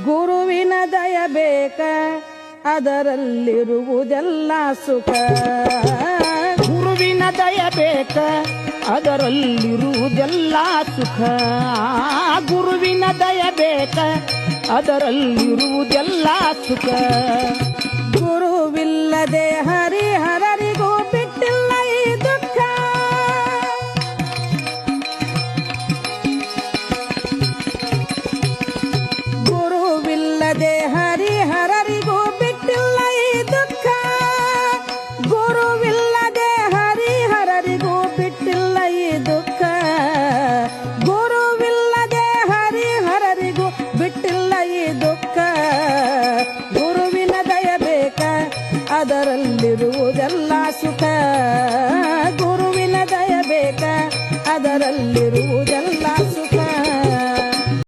ಗುರುವಿನ ದಯ ಬೇಕ ಅದರಲ್ಲಿರುವುದೆಲ್ಲ ಸುಖ. ಗುರುವಿನ ದಯ ಬೇಕ ಅದರಲ್ಲಿರುವುದೆಲ್ಲ ಸುಖ. ಗುರುವಿನ ದಯ ಬೇಕ ಅದರಲ್ಲಿರುವುದೆಲ್ಲ ಸುಖ. ಗುರುವಿಲ್ಲದೆ ಹರಿಹರರಿಗೂ ಬಿಟ್ಟಿಲ್ಲ ಈ ದುಃಖ. ಗುರುವಿಲ್ಲದೆ ಹರಿಹರರಿಗೂ ಬಿಟ್ಟಿಲ್ಲ ಈ ದುಃಖ. ಗುರುವಿಲ್ಲದೆ ಹರಿಹರರಿಗೂ ಬಿಟ್ಟಿಲ್ಲ ಈ ದುಃಖ. ಗುರುವಿಲ್ಲದೆ ಹರಿಹರರಿಗೂ ಬಿಟ್ಟಿಲ್ಲ ಈ ದುಃಖ. ಗುರುವಿನ ದಯ ಬೇಕ ಅದರಲ್ಲಿರುವುದೆಲ್ಲ ಸುಖ. ಗುರುವಿನ ದಯ ಬೇಕ ಅದರಲ್ಲಿರುವ